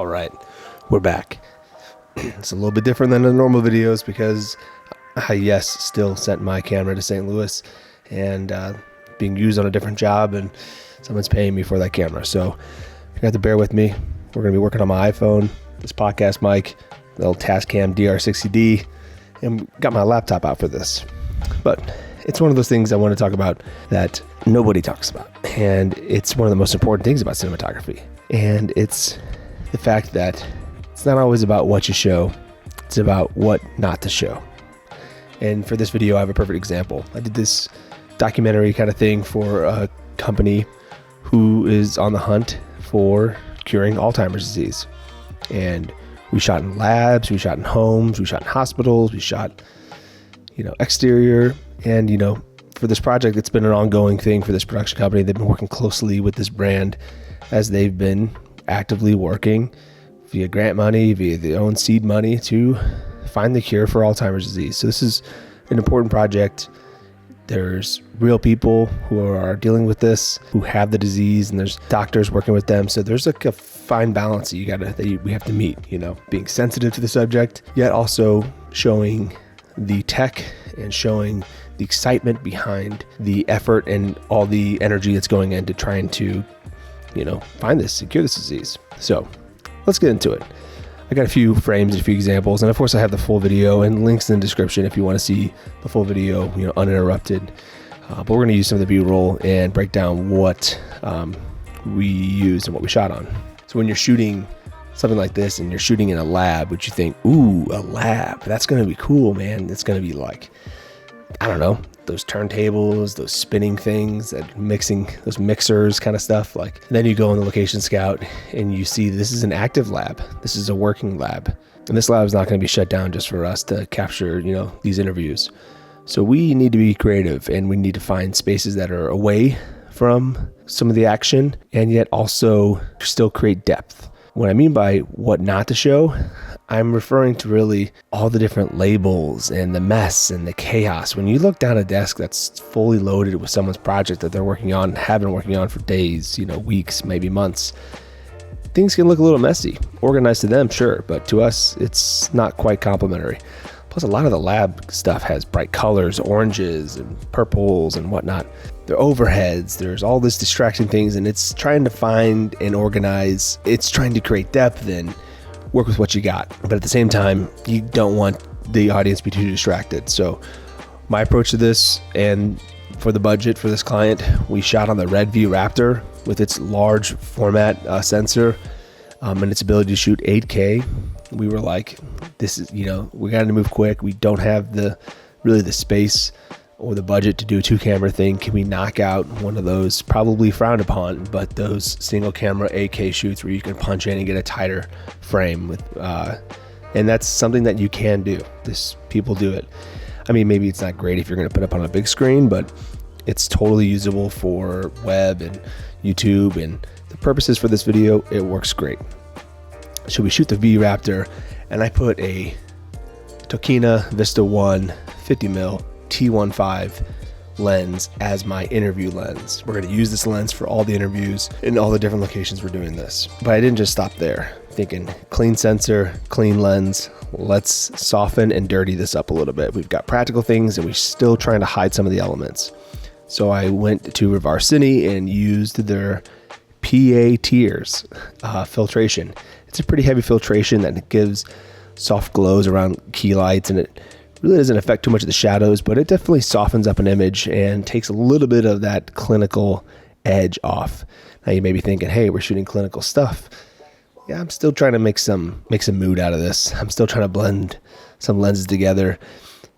All right, we're back. It's a little bit different than the normal videos because I, still sent my camera to St. Louis and being used on a different job, and someone's paying me for that camera. So you have to bear with me. We're going to be working on my iPhone, this podcast mic, the little Tascam DR60D, and got my laptop out for this. But it's one of those things I want to talk about that nobody talks about. And it's one of the most important things about cinematography. And it's the fact that it's not always about what you show. It's about what not to show. And for this video, I have a perfect example. I did this documentary kind of thing for a company who is on the hunt for curing Alzheimer's disease. And we shot in labs, we shot in homes, we shot in hospitals, we shot, exterior. And, for this project, it's been an ongoing thing for this production company. They've been working closely with this brand as they've been actively working via grant money, via their own seed money to find the cure for Alzheimer's disease. So this is an important project. There's real people who are dealing with this, who have the disease, and there's doctors working with them. So there's like a fine balance we have to meet, being sensitive to the subject, yet also showing the tech and showing the excitement behind the effort and all the energy that's going into trying to, find this, cure this disease. So let's get into it. I got a few frames, a few examples, and of course I have the full video and links in the description if you want to see the full video, uninterrupted. But we're going to use some of the B-roll and break down what we used and what we shot on. So when you're shooting something like this and you're shooting in a lab, which you think, ooh, a lab, that's going to be cool, man. It's going to be like, I don't know, those turntables, those spinning things, those mixers kind of stuff. Like, then you go on the location scout and you see this is an active lab. This is a working lab. And this lab is not going to be shut down just for us to capture, these interviews. So we need to be creative and we need to find spaces that are away from some of the action and yet also still create depth. What I mean by what not to show, I'm referring to really all the different labels and the mess and the chaos. When you look down a desk that's fully loaded with someone's project that they're working on, have been working on for days, weeks, maybe months, things can look a little messy. Organized to them, sure, but to us, it's not quite complimentary. Plus, a lot of the lab stuff has bright colors, oranges and purples and whatnot. There are overheads, there's all this distracting things, and it's trying to find and organize. It's trying to create depth and work with what you got. But at the same time, you don't want the audience to be too distracted. So my approach to this, and for the budget for this client, we shot on the red V-Raptor with its large format sensor and its ability to shoot 8K. We were like, this is, we got to move quick. We don't have the space or the budget to do a 2-camera thing. Can we knock out one of those, probably frowned upon, but those single camera 8K shoots where you can punch in and get a tighter frame with, and that's something that you can do. People do it. I mean, maybe it's not great if you're going to put up on a big screen, but it's totally usable for web and YouTube, and the purposes for this video, it works great. So we shoot the V-Raptor, and I put a Tokina Vista 1 50mm T15 lens as my interview lens. We're going to use this lens for all the interviews in all the different locations we're doing this. But I didn't just stop there, thinking clean sensor, clean lens, let's soften and dirty this up a little bit. We've got practical things and we're still trying to hide some of the elements. So I went to Revar Cine and used their PA tiers filtration. It's a pretty heavy filtration that gives soft glows around key lights, and it really doesn't affect too much of the shadows, but it definitely softens up an image and takes a little bit of that clinical edge off. Now you may be thinking, hey, we're shooting clinical stuff. Yeah, I'm still trying to make some mood out of this. I'm still trying to blend some lenses together.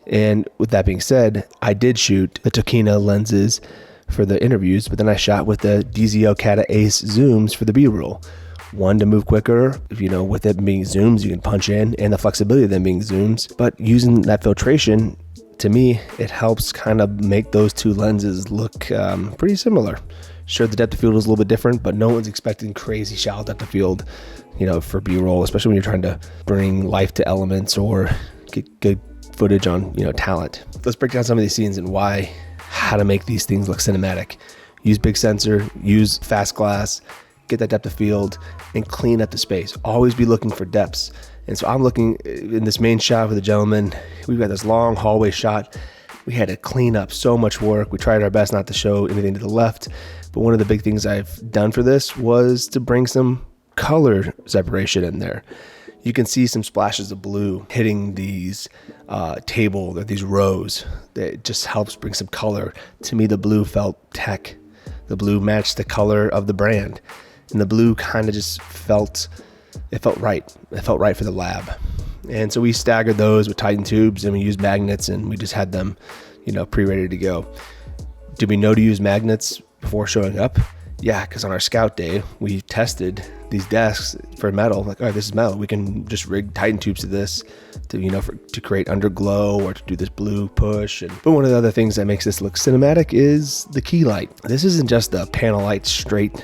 And with that being said, I did shoot the Tokina lenses for the interviews, but then I shot with the DZO Cata Ace zooms for the B-roll. One, to move quicker, with it being zooms, you can punch in, and the flexibility of them being zooms. But using that filtration, to me, it helps kind of make those two lenses look pretty similar. Sure, the depth of field is a little bit different, but no one's expecting crazy shallow depth of field, for B-roll, especially when you're trying to bring life to elements or get good footage on, talent. Let's break down some of these scenes and how to make these things look cinematic. Use big sensor, use fast glass, get that depth of field, and clean up the space. Always be looking for depths. And so I'm looking in this main shot with the gentleman. We've got this long hallway shot. We had to clean up so much work. We tried our best not to show anything to the left. But one of the big things I've done for this was to bring some color separation in there. You can see some splashes of blue hitting these table or these rows. That just helps bring some color. To me, the blue felt tech. The blue matched the color of the brand. And the blue kind of just felt right. It felt right for the lab. And so we staggered those with Titan tubes, and we used magnets, and we just had them, pre-ready to go. Did we know to use magnets before showing up? Yeah, because on our scout day, we tested these desks for metal. Like, all right, this is metal. We can just rig Titan tubes to this to create underglow or to do this blue push. But one of the other things that makes this look cinematic is the key light. This isn't just a panel light straight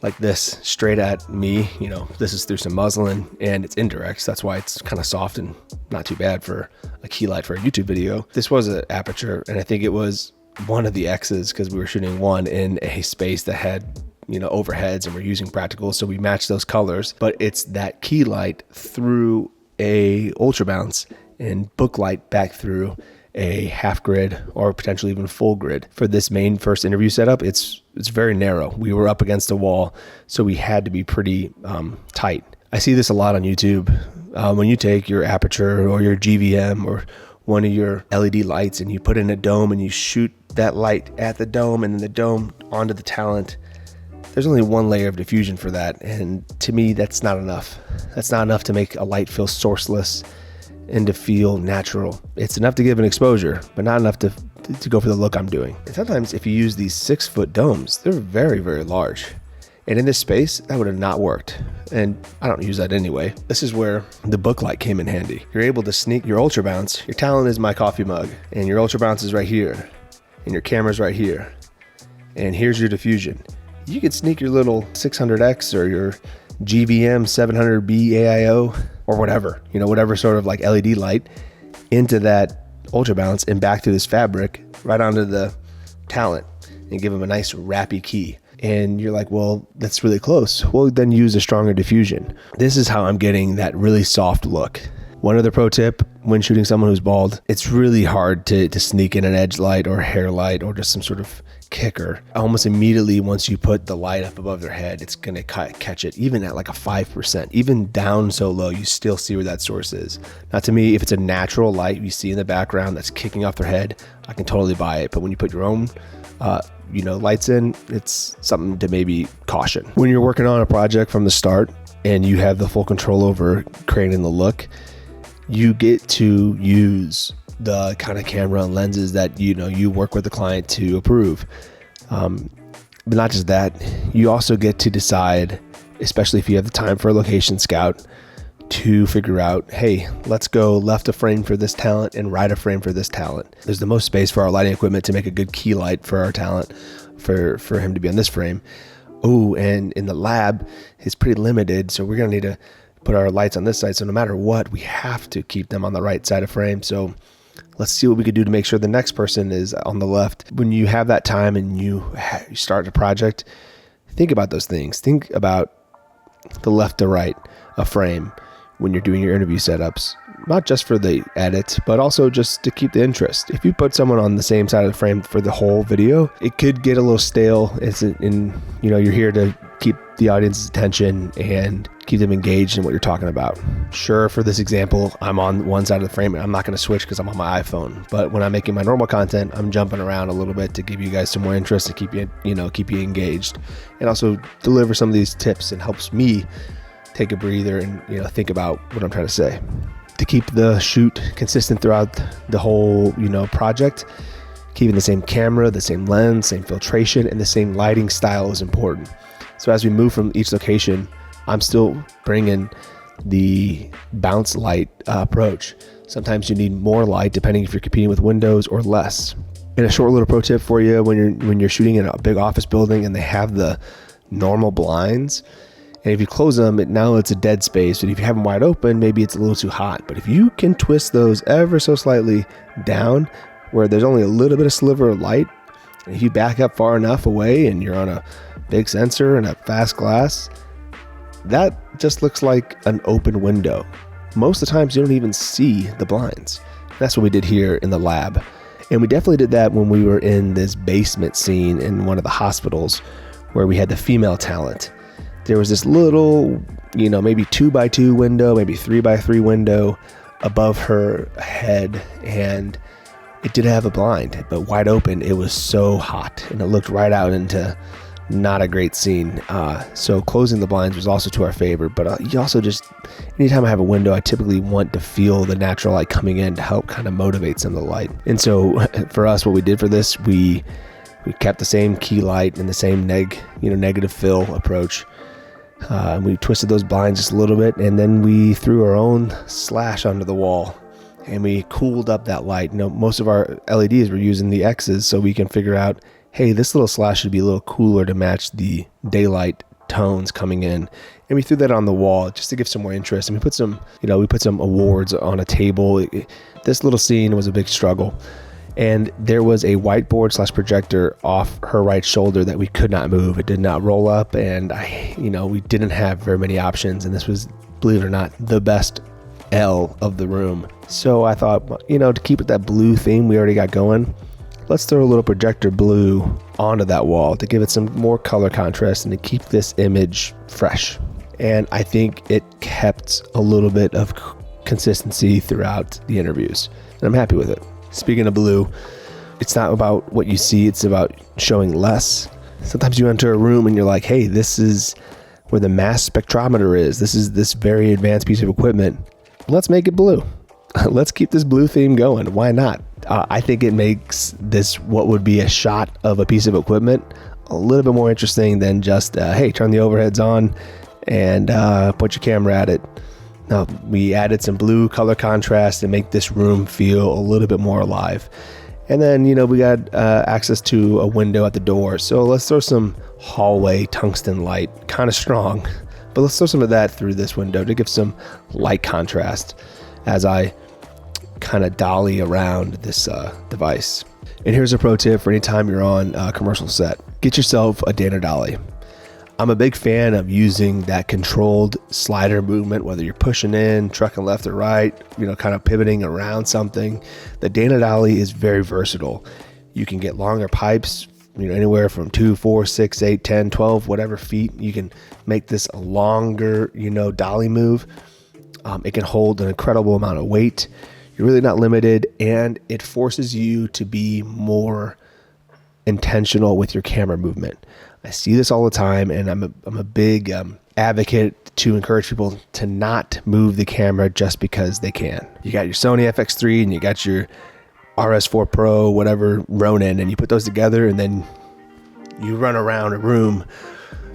like this, straight at me. This is through some muslin, and it's indirect. So that's why it's kind of soft and not too bad for a key light for a YouTube video. This was an aperture, and I think it was one of the X's because we were shooting one in a space that had overheads, and we're using practical, so we matched those colors. But it's that key light through a ultra bounce and book light back through a half grid or potentially even full grid. For this main first interview setup, it's very narrow. We were up against a wall, so we had to be pretty tight. I see this a lot on YouTube. When you take your aperture or your GVM or one of your LED lights and you put in a dome and you shoot that light at the dome and then the dome onto the talent, there's only one layer of diffusion for that. And to me, that's not enough. That's not enough to make a light feel sourceless and to feel natural. It's enough to give an exposure, but not enough to go for the look I'm doing. And sometimes if you use these 6-foot domes, they're very, very large. And in this space, that would have not worked. And I don't use that anyway. This is where the book light came in handy. You're able to sneak your ultra bounce. Your talent is my coffee mug, and your ultra bounce is right here, and your camera's right here. And here's your diffusion. You could sneak your little 600X or your GVM 700B AIO or whatever, whatever sort of like LED light into that ultra bounce and back to this fabric right onto the talent and give them a nice wrappy key. And you're like, well, that's really close. Well, then use a stronger diffusion. This is how I'm getting that really soft look. One other pro tip when shooting someone who's bald, it's really hard to sneak in an edge light or hair light or just some sort of kicker. Almost immediately once you put the light up above their head, it's going to catch it, even at like a 5%. Even down so low, you still see where that source is. Now, to me, if it's a natural light you see in the background that's kicking off their head, I can totally buy it. But when you put your own lights in, it's something to maybe caution. When you're working on a project from the start and you have the full control over creating the look, you get to use the kind of camera and lenses that you work with the client to approve. But not just that, you also get to decide, especially if you have the time for a location scout, to figure out, hey, let's go left a frame for this talent and right a frame for this talent. There's the most space for our lighting equipment to make a good key light for our talent, for him to be on this frame. Oh, and in the lab, it's pretty limited, so we're gonna need to put our lights on this side. So no matter what, we have to keep them on the right side of frame. So let's see what we could do to make sure the next person is on the left. When you have that time and you start a project, think about those things. Think about the left to right of frame when you're doing your interview setups, not just for the edit, but also just to keep the interest. If you put someone on the same side of the frame for the whole video, it could get a little stale. You're here to keep the audience's attention and keep them engaged in what you're talking about. Sure, for this example, I'm on one side of the frame and I'm not going to switch because I'm on my iPhone. But when I'm making my normal content, I'm jumping around a little bit to give you guys some more interest and keep you engaged, and also deliver some of these tips and helps me take a breather and think about what I'm trying to say. To keep the shoot consistent throughout the whole project, keeping the same camera, the same lens, same filtration, and the same lighting style is important. So as we move from each location, I'm still bringing the bounce light approach. Sometimes you need more light depending if you're competing with windows or less. And a short little pro tip for you when you're shooting in a big office building and they have the normal blinds, and if you close them, now it's a dead space. And if you have them wide open, maybe it's a little too hot. But if you can twist those ever so slightly down where there's only a little bit of sliver of light, and if you back up far enough away and you're on a big sensor and a fast glass, that just looks like an open window. Most of the times you don't even see the blinds. That's what we did here in the lab. And we definitely did that when we were in this basement scene in one of the hospitals where we had the female talent. There was this little, maybe 2x2 window, maybe 3x3 window above her head, and it did have a blind, but wide open. It was so hot, and it looked right out into not a great scene. So closing the blinds was also to our favor, but you also just, anytime I have a window, I typically want to feel the natural light coming in to help kind of motivate some of the light. And so for us, what we did for this, we kept the same key light and the same negative fill approach. We twisted those blinds just a little bit, and then we threw our own slash onto the wall, and we cooled up that light. Most of our LEDs were using the X's, so we can figure out, hey, this little slash should be a little cooler to match the daylight tones coming in. And we threw that on the wall just to give some more interest. And we put some awards on a table. This little scene was a big struggle. And there was a whiteboard / projector off her right shoulder that we could not move. It did not roll up, and we didn't have very many options. And this was, believe it or not, the best L of the room. So I thought, to keep with that blue theme we already got going, let's throw a little projector blue onto that wall to give it some more color contrast and to keep this image fresh. And I think it kept a little bit of consistency throughout the interviews, and I'm happy with it. Speaking of blue, it's not about what you see, it's about showing less. Sometimes you enter a room and you're like, hey, this is where the mass spectrometer is. This is this very advanced piece of equipment. Let's make it blue. Let's keep this blue theme going. Why not? I think it makes this, what would be a shot of a piece of equipment, a little bit more interesting than just, hey, turn the overheads on and put your camera at it. Now, we added some blue color contrast to make this room feel a little bit more alive. And then, we got access to a window at the door. So let's throw some hallway tungsten light, kind of strong, but let's throw some of that through this window to give some light contrast as I kind of dolly around this device. And here's a pro tip for any time you're on a commercial set. Get yourself a Dana dolly. I'm a big fan of using that controlled slider movement, whether you're pushing in, trucking left or right, kind of pivoting around something. The Dana dolly is very versatile. You can get longer pipes, anywhere from 2, 4, 6, 8, 10, 12, whatever feet. You can make this a longer, dolly move. It can hold an incredible amount of weight. You're really not limited, and it forces you to be more intentional with your camera movement. I see this all the time, and I'm a big advocate to encourage people to not move the camera just because they can. You got your Sony FX3 and you got your RS4 Pro, whatever, Ronin, and you put those together, and then you run around a room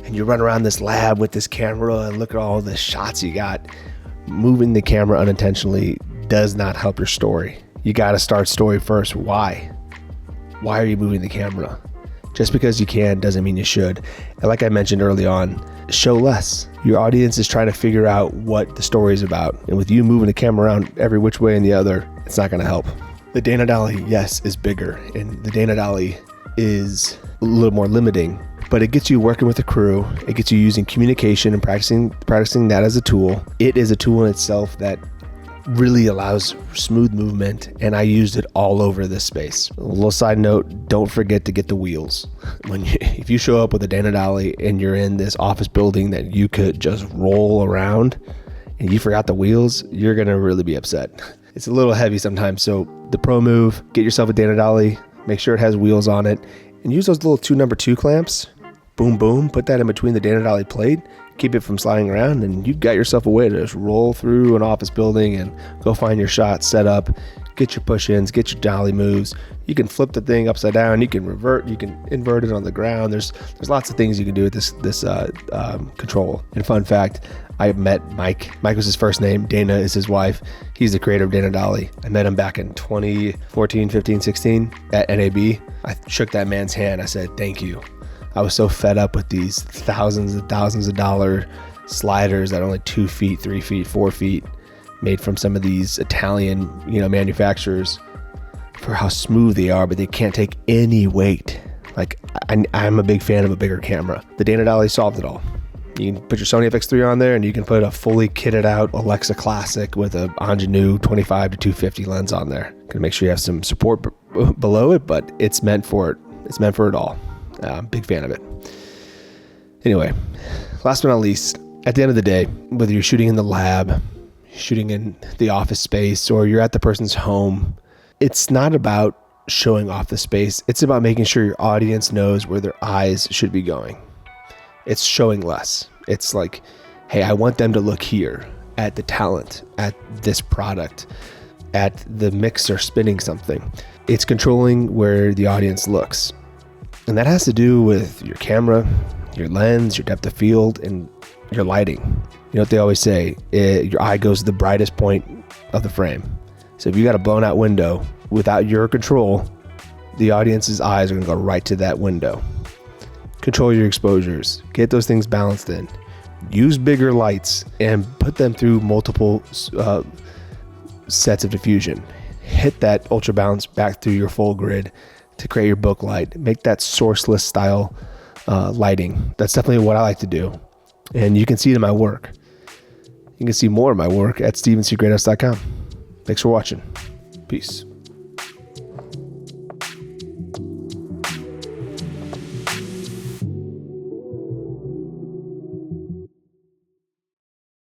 and you run around this lab with this camera and look at all the shots you got. Moving the camera unintentionally does not help your story. You got to start story first. Why? Why are you moving the camera? Just because you can doesn't mean you should. And like I mentioned early on, show less. Your audience is trying to figure out what the story is about. And with you moving the camera around every which way and the other, it's not going to help. The Dana dolly, yes, is bigger. And the Dana dolly is a little more limiting. But it gets you working with a crew. It gets you using communication and practicing that as a tool. It is a tool in itself that really allows smooth movement, and I used it all over this space. A little side note, don't forget to get the wheels. If you show up with a Dana dolly and you're in this office building that you could just roll around and you forgot the wheels, you're gonna really be upset. It's a little heavy sometimes, so the pro move, get yourself a Dana dolly, make sure it has wheels on it, and use those little 2 number 2 clamps. Boom, boom, put that in between the Dana dolly plate, keep it from sliding around, and you've got yourself a way to just roll through an office building and go find your shot, set up, get your push-ins, get your dolly moves. You can flip the thing upside down, you can revert, you can invert it on the ground. There's lots of things you can do with this control. And fun fact, I met Mike. Mike was his first name. Dana is his wife. He's the creator of Dana dolly. I met him back in 2014, 15, 16 at NAB. I shook that man's hand. I said, thank you. I was so fed up with these thousands of dollar sliders that are only 2 feet, 3 feet, 4 feet, made from some of these Italian, manufacturers, for how smooth they are, but they can't take any weight. Like I'm a big fan of a bigger camera. The Dana Dolly solved it all. You can put your Sony FX3 on there, and you can put a fully kitted out Alexa Classic with a Ingenue 25 to 250 lens on there. Gonna make sure you have some support below it, but it's meant for it. It's meant for it all. Big fan of it. Anyway, last but not least, at the end of the day, whether you're shooting in the lab, shooting in the office space, or you're at the person's home, it's not about showing off the space. It's about making sure your audience knows where their eyes should be going. It's showing less. It's like, hey, I want them to look here at the talent, at this product, at the mixer spinning something. It's controlling where the audience looks. And that has to do with your camera, your lens, your depth of field, and your lighting. You know what they always say, your eye goes to the brightest point of the frame. So if you got a blown out window, without your control, the audience's eyes are gonna go right to that window. Control your exposures, get those things balanced in, use bigger lights and put them through multiple sets of diffusion. Hit that ultra balance back through your full grid to create your book light. Make that sourceless style lighting. That's definitely what I like to do. And you can see it in my work. You can see more of my work at stevensecretos.com. Thanks for watching. Peace.